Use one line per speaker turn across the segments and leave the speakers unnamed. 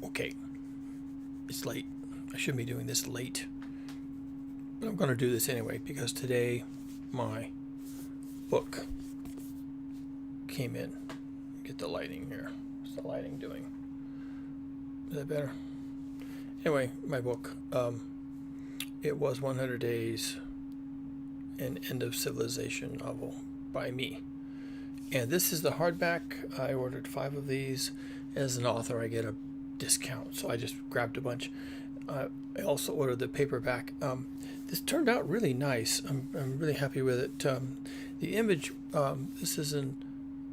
Okay, it's late. I shouldn't be doing this late, but I'm going to do this anyway because today my book came in. Get the lighting here. What's the lighting doing? Is that better? Anyway, my book. It was 100 Days, an End of Civilization novel by me. And this is the hardback. I ordered 5 of these. As an author, I get a discount, so I just grabbed a bunch. I also ordered the paperback. This turned out really nice. I'm really happy with it. The image, this is and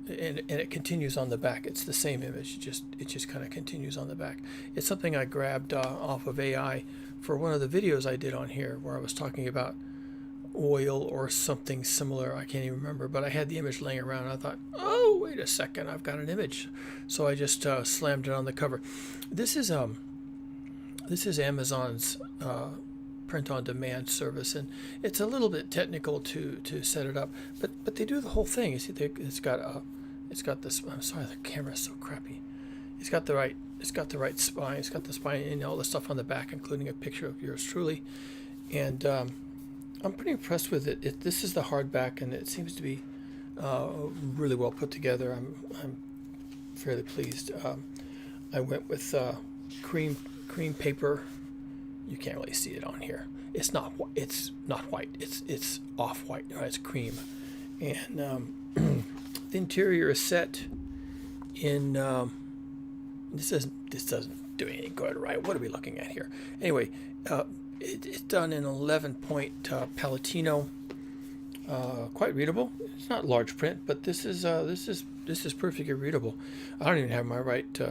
it continues on the back. It's the same image, it just kind of continues on the back. It's something I grabbed off of AI for one of the videos I did on here where I was talking about oil or something similar. I can't even remember, but I had the image laying around and I thought, oh, wait a second, I've got an image. So I just slammed it on the cover. This is Amazon's print-on-demand service, and it's a little bit technical to set it up, but they do the whole thing. You see, it's got this. I'm sorry, the camera's so crappy. It's got the right spine. It's got the spine and all the stuff on the back, including a picture of yours truly, and I'm pretty impressed with it. This is the hardback, and it seems to be really well put together. I'm fairly pleased. I went with cream paper. You can't really see it on here. It's not white. It's off white. Right? It's cream, and the interior is set in. This doesn't do anything good, right? What are we looking at here? Anyway, it's done in 11-point Palatino. Quite readable. It's not large print, but this is perfectly readable. I don't even have my right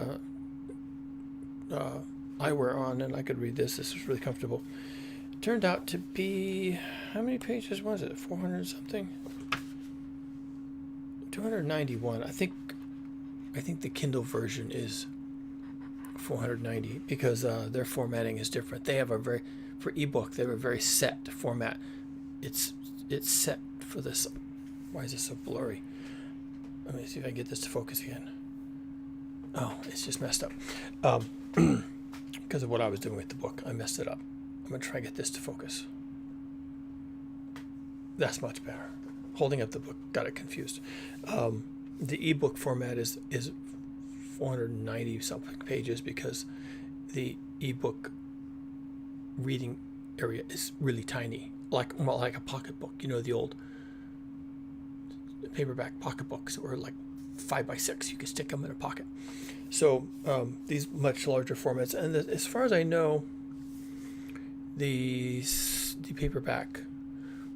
eyewear on, and I could read this. This is really comfortable. It turned out to be, how many pages was it? 400 something? 291. I think the Kindle version is 490 because their formatting is different. They have for ebook, they have a very set format. It's set for this. Why is this so blurry? Let me see if I can get this to focus again. Oh, it's just messed up. Because of what I was doing with the book, I messed it up. I'm going to try and get this to focus. That's much better. Holding up the book, got it confused. The ebook format is 490 something pages because the ebook reading area is really tiny, like a pocketbook. You know, the old paperback pocketbooks were like 5 by 6. You could stick them in a pocket. So these much larger formats, and as far as I know, the paperback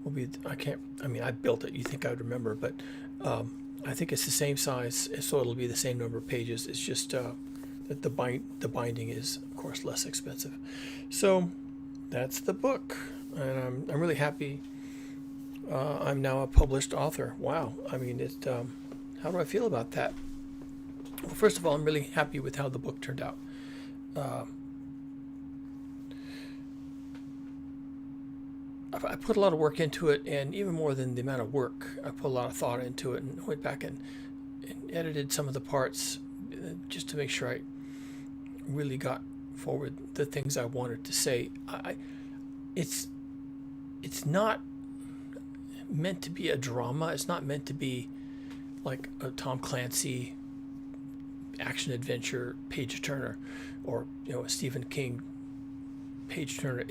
will be. I built it. You think I would remember, but I think it's the same size, so it'll be the same number of pages. It's just that the binding is, of course, less expensive. So that's the book, and I'm really happy. I'm now a published author. Wow. I mean, how do I feel about that? Well, first of all, I'm really happy with how the book turned out. I put a lot of work into it, and even more than the amount of work, I put a lot of thought into it and went back and edited some of the parts just to make sure I really got forward the things I wanted to say. It's not meant to be a drama. It's not meant to be like a Tom Clancy action adventure page turner, or a Stephen King page turner.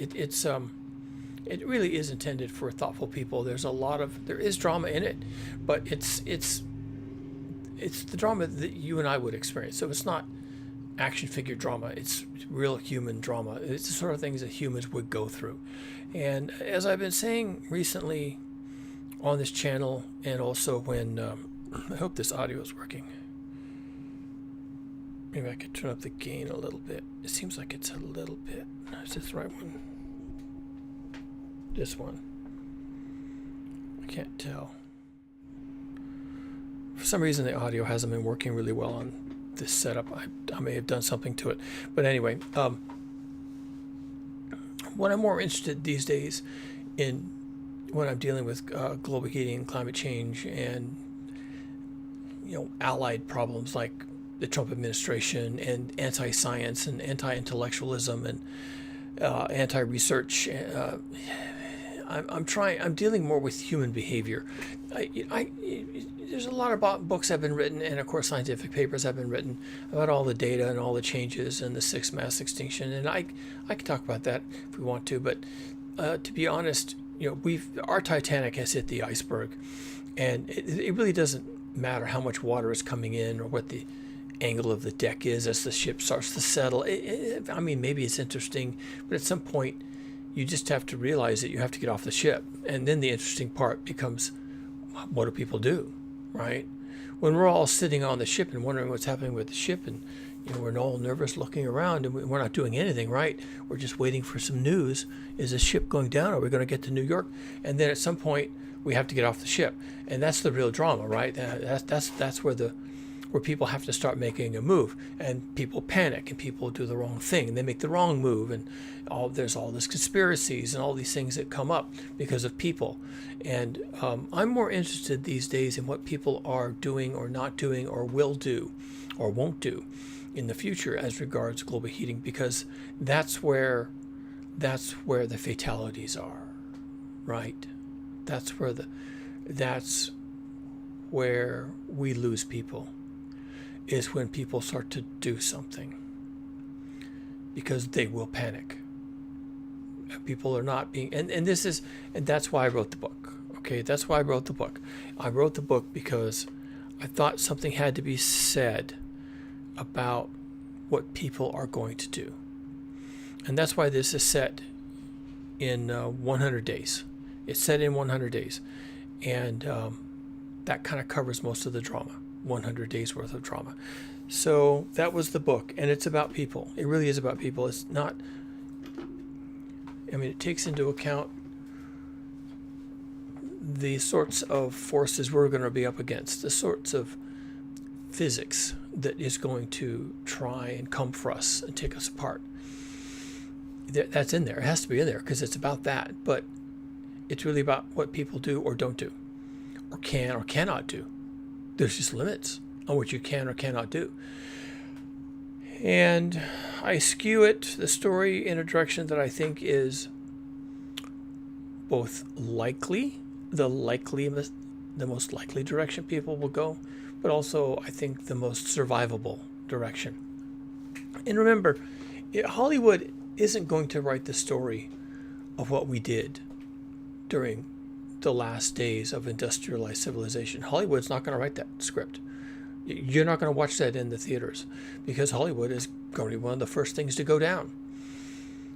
It really is intended for thoughtful people. There is drama in it, but it's the drama that you and I would experience. So it's not action figure drama. It's real human drama. It's the sort of things that humans would go through. And as I've been saying recently on this channel, and also when I hope this audio is working. Maybe I could turn up the gain a little bit. It seems like it's a little bit. Is this the right one? This one. I can't tell. For some reason, the audio hasn't been working really well on this setup. I may have done something to it. But anyway, what I'm more interested these days in when I'm dealing with global heating, climate change, and allied problems like the Trump administration and anti-science and anti-intellectualism and anti-research. I'm dealing more with human behavior. There's a lot of books have been written, and of course scientific papers have been written about all the data and all the changes and the sixth mass extinction. And I can talk about that if we want to, but to be honest, our Titanic has hit the iceberg, and it really doesn't matter how much water is coming in or what the angle of the deck is as the ship starts to settle. I mean, maybe it's interesting, but at some point you just have to realize that you have to get off the ship. And then the interesting part becomes, what do people do, right? When we're all sitting on the ship and wondering what's happening with the ship, and we're all nervous looking around, and we're not doing anything, right? We're just waiting for some news. Is the ship going down? Are we going to get to New York? And then at some point we have to get off the ship, and that's the real drama, right? That's where people have to start making a move, and people panic, and people do the wrong thing, and they make the wrong move, and there's all these conspiracies and all these things that come up because of people. And I'm more interested these days in what people are doing or not doing or will do or won't do in the future as regards global heating, because that's where the fatalities are, right? That's where we lose people, is when people start to do something, because they will panic. People are not being, and that's why I wrote the book. Okay, that's why I wrote the book. I wrote the book because I thought something had to be said about what people are going to do. And that's why this is set in 100 days. It's set in 100 days. And that kind of covers most of the drama, 100 days worth of drama. So that was the book, and it's about people. It really is about people. It's not, it takes into account the sorts of forces we're going to be up against, the sorts of physics that is going to try and come for us and take us apart. That's in there. It has to be in there because it's about that. But it's really about what people do or don't do, or can or cannot do. There's just limits on what you can or cannot do. And I skew the story, in a direction that I think is both likely, the most likely direction people will go, but also I think the most survivable direction. And remember, Hollywood isn't going to write the story of what we did during the last days of industrialized civilization. Hollywood's not going to write that script. You're not going to watch that in the theaters, because Hollywood is going to be one of the first things to go down.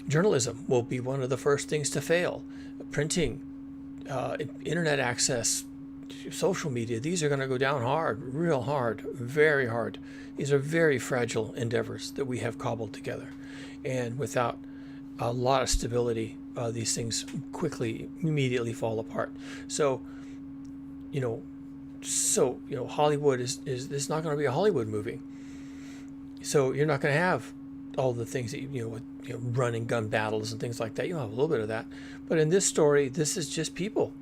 Journalism will be one of the first things to fail. Printing, internet access, social media, these are going to go down hard, real hard, very hard. These are very fragile endeavors that we have cobbled together. And without a lot of stability, these things immediately fall apart. So, Hollywood is not going to be a Hollywood movie. So you're not going to have all the things that running gun battles and things like that. You'll have a little bit of that, but in this story, this is just people,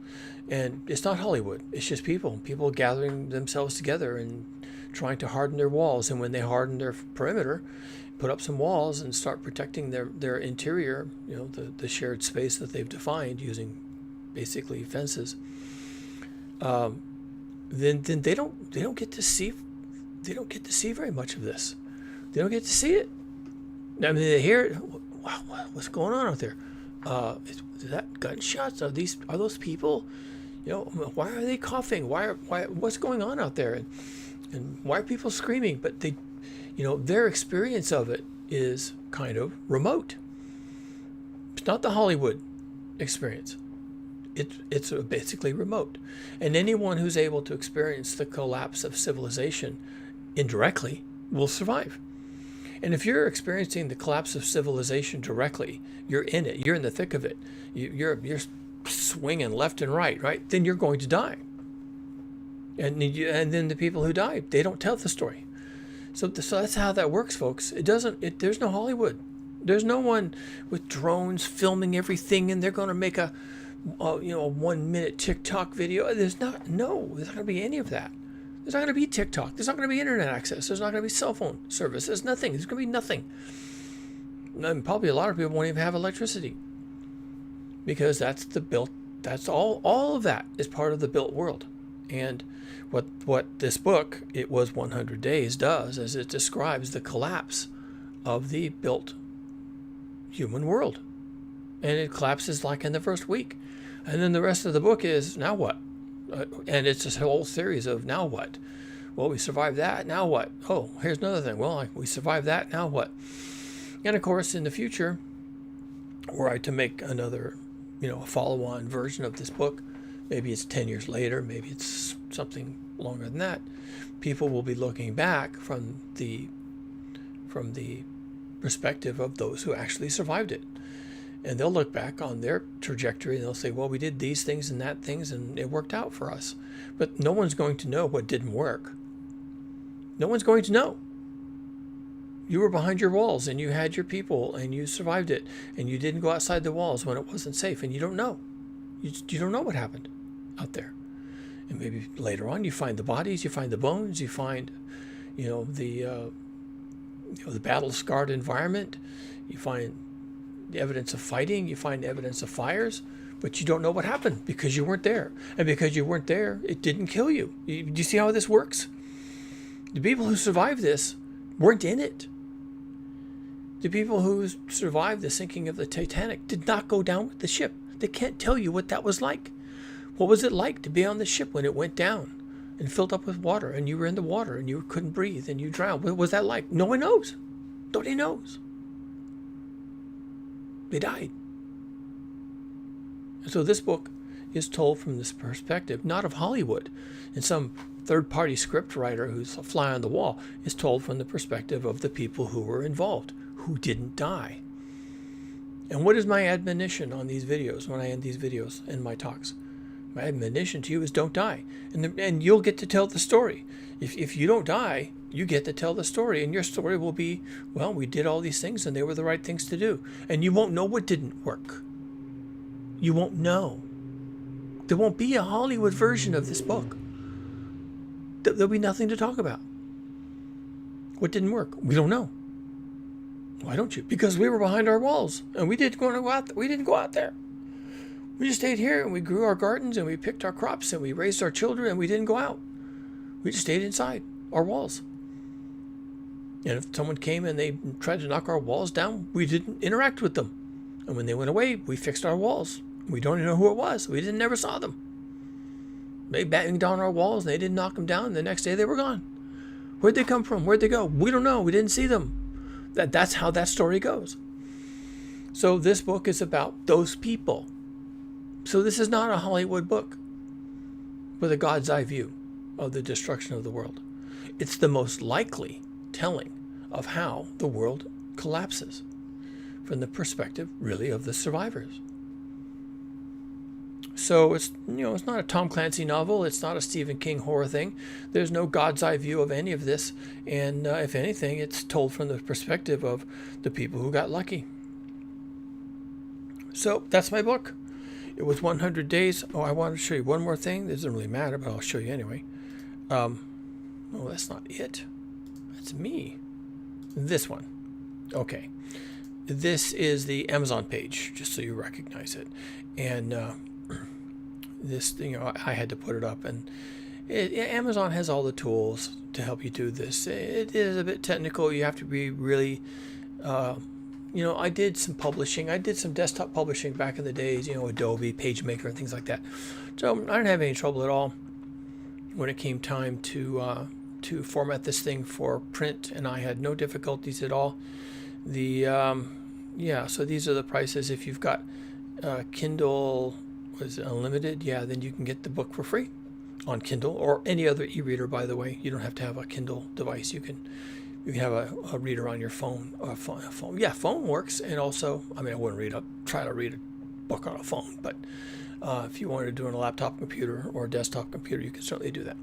and it's not Hollywood. It's just people gathering themselves together and trying to harden their walls. And when they harden their perimeter, put up some walls and start protecting their interior, the shared space that they've defined using basically fences. Then they don't get to see very much of this. They don't get to see it. They hear it. Wow, what's going on out there? Is that gunshots? Are those people? Why are they coughing? What's going on out there? And why are people screaming? But their experience of it is kind of remote. It's not the Hollywood experience. It's basically remote. And anyone who's able to experience the collapse of civilization indirectly will survive. And if you're experiencing the collapse of civilization directly, you're in it, you're in the thick of it, you're swinging left and right? Then you're going to die. And then the people who die, they don't tell the story. So that's how that works, folks. There's no Hollywood. There's no one with drones filming everything, and they're going to make a 1 minute TikTok video. There's not going to be any of that. There's not going to be TikTok. There's not going to be internet access. There's not going to be cell phone service. There's nothing. There's going to be nothing. And probably a lot of people won't even have electricity, because that's the built. That's all of that is part of the built world. And what this book, It Was 100 Days, does is it describes the collapse of the built human world. And it collapses like in the first week. And then the rest of the book is, now what? And it's this whole series of, now what? Well, we survived that, now what? Oh, here's another thing. Well, we survived that, now what? And of course, in the future, were I to make another, a follow-on version of this book, maybe it's 10 years later, maybe it's something longer than that, people will be looking back from the perspective of those who actually survived it. And they'll look back on their trajectory and they'll say, well, we did these things and that things and it worked out for us. But no one's going to know what didn't work. No one's going to know. You were behind your walls and you had your people and you survived it, and you didn't go outside the walls when it wasn't safe, and you don't know. You don't know what happened out there. And maybe later on you find the bodies, you find the bones, you find, the battle-scarred environment, you find the evidence of fighting, you find evidence of fires, but you don't know what happened because you weren't there. And because you weren't there, it didn't kill you. Do you see how this works? The people who survived this weren't in it. The people who survived the sinking of the Titanic did not go down with the ship. They can't tell you what that was like. What was it like to be on the ship when it went down and filled up with water, and you were in the water and you couldn't breathe and you drowned? What was that like? No one knows. Nobody knows. They died. And so this book is told from this perspective, not of Hollywood and some third-party script writer who's a fly on the wall. It's told from the perspective of the people who were involved, who didn't die. And what is my admonition on these videos when I end these videos and my talks? My admonition to you is don't die. And you'll get to tell the story. If you don't die, you get to tell the story. And your story will be, well, we did all these things and they were the right things to do. And you won't know what didn't work. You won't know. There won't be a Hollywood version of this book. There'll be nothing to talk about. What didn't work? We don't know. Why don't you? Because we were behind our walls and we didn't go out. We didn't go out there. We just stayed here and we grew our gardens and we picked our crops and we raised our children and we didn't go out. We just stayed inside our walls. And if someone came and they tried to knock our walls down, we didn't interact with them. And when they went away, we fixed our walls. We don't even know who it was. We never saw them. They banged down our walls and they didn't knock them down. And the next day they were gone. Where'd they come from? Where'd they go? We don't know. We didn't see them. That's how that story goes. So this book is about those people. So this is not a Hollywood book with a God's eye view of the destruction of the world. It's the most likely telling of how the world collapses from the perspective, really, of the survivors. So it's not a Tom Clancy novel. It's not a Stephen King horror thing. There's no God's eye view of any of this. And if anything, it's told from the perspective of the people who got lucky. So that's my book. It was 100 days. Oh, I wanted to show you one more thing. It doesn't really matter, but I'll show you anyway. Oh, that's not it. That's me. This one. Okay. This is the Amazon page, just so you recognize it. And this, I had to put it up. And Amazon has all the tools to help you do this. It is a bit technical. You have to be really... I did some publishing. I did some desktop publishing back in the days, Adobe, PageMaker, and things like that. So I didn't have any trouble at all when it came time to format this thing for print, and I had no difficulties at all. So these are the prices. If you've got Kindle, Unlimited? Yeah, then you can get the book for free on Kindle or any other e-reader, by the way. You don't have to have a Kindle device. You can have a reader on your phone. Phone. Yeah, phone works. And also, I wouldn't try to read a book on a phone, but if you wanted to do it on a laptop computer or a desktop computer, you can certainly do that.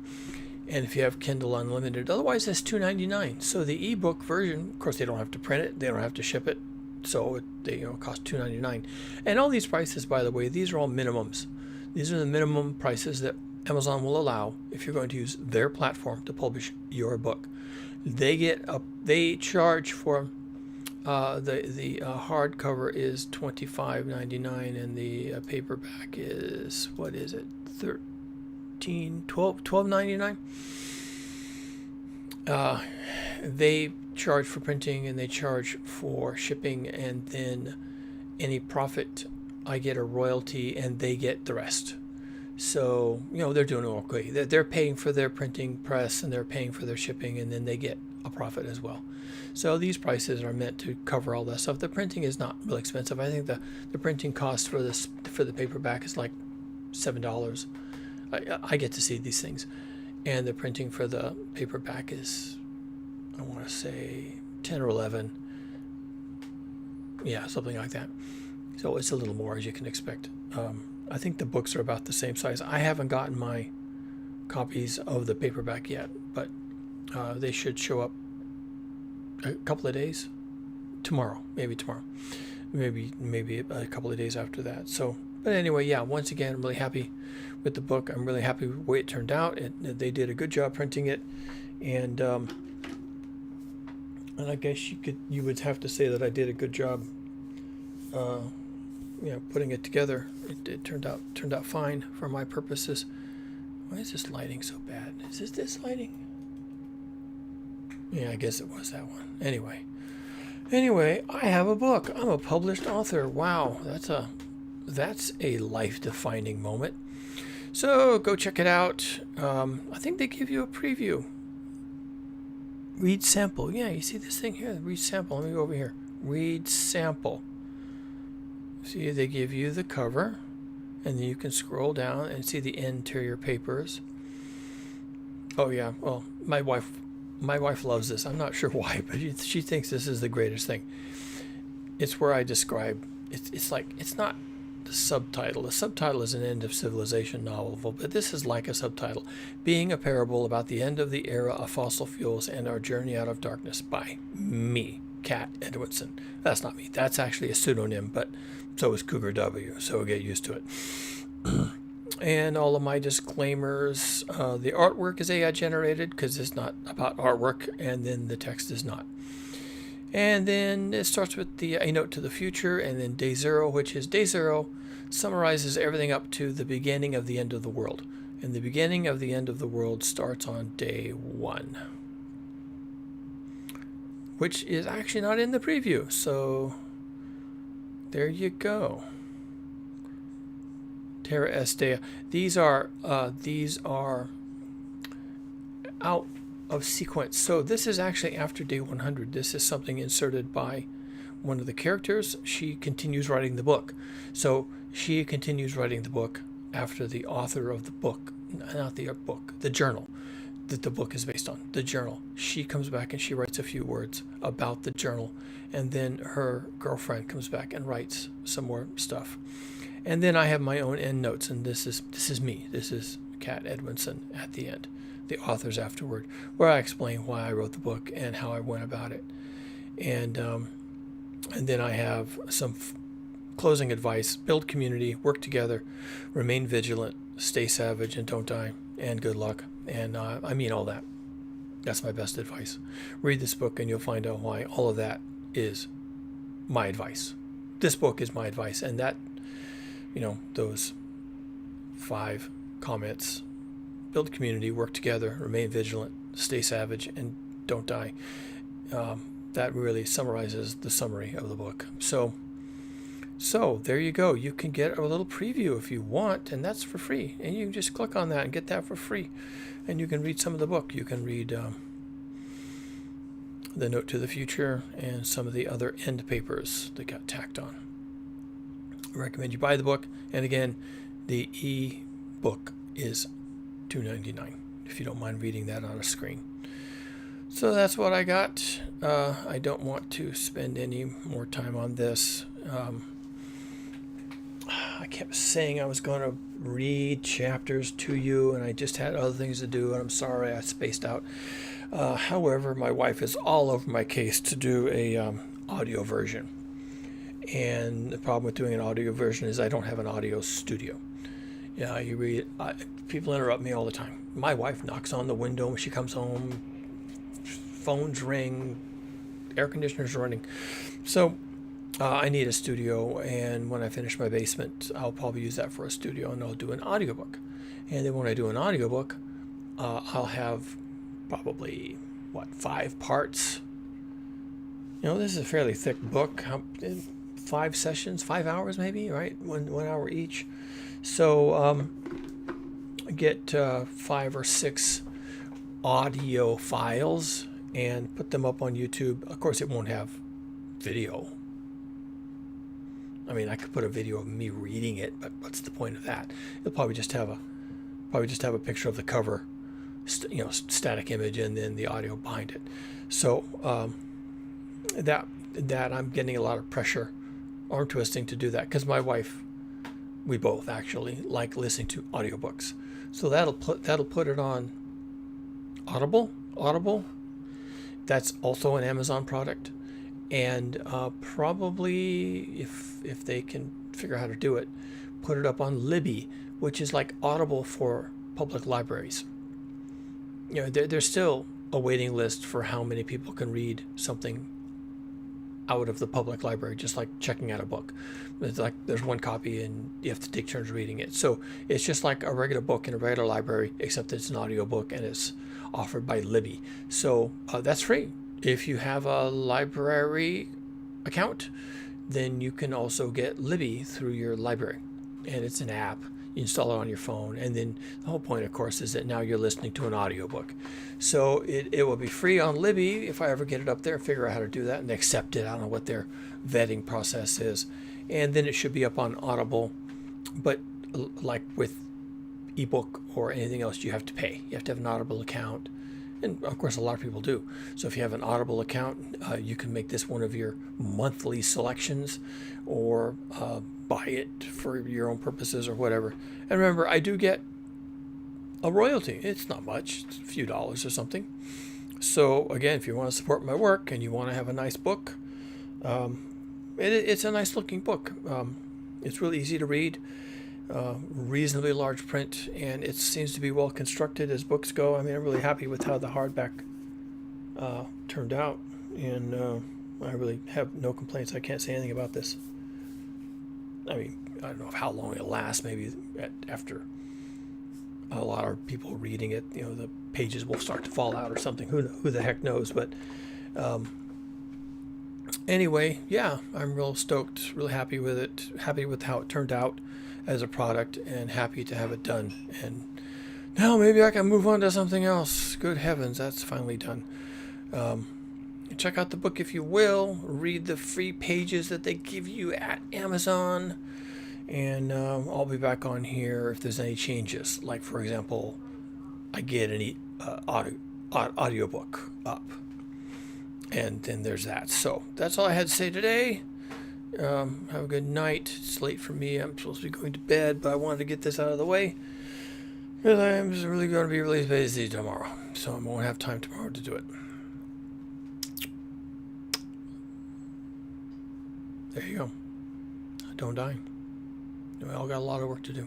And if you have Kindle Unlimited, otherwise it's $2.99. So the ebook version, of course, they don't have to print it, they don't have to ship it, so they cost $2.99. And all these prices, by the way, these are all minimums. These are the minimum prices that Amazon will allow, if you're going to use their platform to publish your book. They charge for the hardcover is $25.99, and the paperback is, what is it, $12.99. They charge for printing, and they charge for shipping, and then any profit, I get a royalty, and they get the rest. So, they're doing it okay. They're paying for their printing press, and they're paying for their shipping, and then they get a profit as well. So these prices are meant to cover all that stuff. The printing is not really expensive. I think the printing cost for the paperback is like $7. I get to see these things. And the printing for the paperback is, I want to say, 10 or 11. Yeah, something like that. So it's a little more, as you can expect. I think the books are about the same size. I haven't gotten my copies of the paperback yet, but they should show up a couple of days. Maybe tomorrow. Maybe a couple of days after that. So, but anyway, yeah, once again, I'm really happy with the book. I'm really happy with the way it turned out. They did a good job printing it, and I guess you would have to say that I did a good job putting it together. It turned out fine for my purposes. Why is this lighting so bad? Is this lighting? Yeah, I guess it was that one. Anyway, I have a book. I'm a published author. Wow, that's a life-defining moment. So go check it out. I think they give you a preview. Read sample. Yeah, you see this thing here? Read sample. Let me go over here. Read sample. See, they give you the cover, and then you can scroll down and see the interior papers. Oh yeah, well, my wife loves this. I'm not sure why, but she thinks this is the greatest thing. It's where I describe. It's not the subtitle. The subtitle is an end of civilization novel, but this is like a subtitle, being a parable about the end of the era of fossil fuels and our journey out of darkness, by me, Cat Edwinson. That's not me. That's actually a pseudonym, but so is Cougar W, so get used to it. And all of my disclaimers. The artwork is AI generated because it's not about artwork, and then the text is not. And then it starts with a note to the future, and then day zero, which is day zero, summarizes everything up to the beginning of the end of the world. And the beginning of the end of the world starts on day 1, which is actually not in the preview. So there you go. Terra Estea. These are out of sequence. So this is actually after day 100. This is something inserted by one of the characters. She continues writing the book. So she continues writing the book after the author of the book, not the book, the journal that the book is based on, the journal. She comes back and she writes a few words about the journal, and then her girlfriend comes back and writes some more stuff. And then I have my own end notes, and this is me. This is Cat Edwinson at the end, the author's afterword, where I explain why I wrote the book and how I went about it. And then I have some closing advice: build community, work together, remain vigilant, stay savage, and don't die, and good luck. And I mean all that. That's my best advice. Read this book and you'll find out why all of that is my advice. This book is my advice, and that, those 5 comments: build community, work together, remain vigilant, stay savage, and don't die. That really summarizes the summary of the book. So there you go. You can get a little preview if you want, and that's for free. And you can just click on that and get that for free. And you can read some of the book. You can read the note to the future and some of the other end papers that got tacked on. I recommend you buy the book. And again, the e-book is $2.99 if you don't mind reading that on a screen. So that's what I got. I don't want to spend any more time on this. I kept saying I was going to read chapters to you, and I just had other things to do, and I'm sorry I spaced out. However, my wife is all over my case to do a audio version. And the problem with doing an audio version is I don't have an audio studio. Yeah, you read. People interrupt me all the time. My wife knocks on the window when she comes home. Phones ring. Air conditioners running. So I need a studio, and when I finish my basement, I'll probably use that for a studio, and I'll do an audiobook. And then when I do an audiobook, I'll have probably, 5 parts. This is a fairly thick book. 5 sessions, 5 hours maybe, right? 1 hour each. So get 5 or 6 audio files and put them up on YouTube. Of course, it won't have video. I mean, I could put a video of me reading it, but what's the point of that? It'll probably just have a picture of the cover, static image, and then the audio behind it. So that I'm getting a lot of pressure, arm twisting to do that, because my wife, we both actually like listening to audiobooks. So that'll put it on Audible. That's also an Amazon product, and probably if they can figure out how to do it, put it up on Libby, which is like Audible for public libraries. There's still a waiting list for how many people can read something out of the public library, just like checking out a book. It's like there's one copy and you have to take turns reading it. So it's just like a regular book in a regular library, except it's an audiobook and it's offered by Libby. So that's free. If you have a library account, then you can also get Libby through your library. And it's an app. You install it on your phone. And then the whole point, of course, is that now you're listening to an audiobook. So it will be free on Libby if I ever get it up there, figure out how to do that and accept it. I don't know what their vetting process is. And then it should be up on Audible. But like with ebook or anything else, you have to pay. You have to have an Audible account. And of course, a lot of people do. So if you have an Audible account, you can make this one of your monthly selections, or buy it for your own purposes or whatever. And remember, I do get a royalty. It's not much. It's a few dollars or something. So again, if you want to support my work and you want to have a nice book, it's a nice looking book. It's really easy to read. Reasonably large print, and it seems to be well constructed as books go. I mean, I'm really happy with how the hardback turned out, and I really have no complaints. I can't say anything about this. I mean, I don't know how long it'll last. Maybe after a lot of people reading it, the pages will start to fall out or something. Who the heck knows? But anyway, yeah, I'm real stoked, really happy with it, happy with how it turned out as a product, and happy to have it done. And now maybe I can move on to something else. Good heavens, that's finally done. Check out the book if you will. Read the free pages that they give you at Amazon. And I'll be back on here if there's any changes. Like, for example, I get an audiobook up. And then there's that. So that's all I had to say today. Have a good night. It's late for me. I'm supposed to be going to bed, but I wanted to get this out of the way because I'm really going to be really busy tomorrow, so I won't have time tomorrow to do it. There you go. Don't die. We all got a lot of work to do.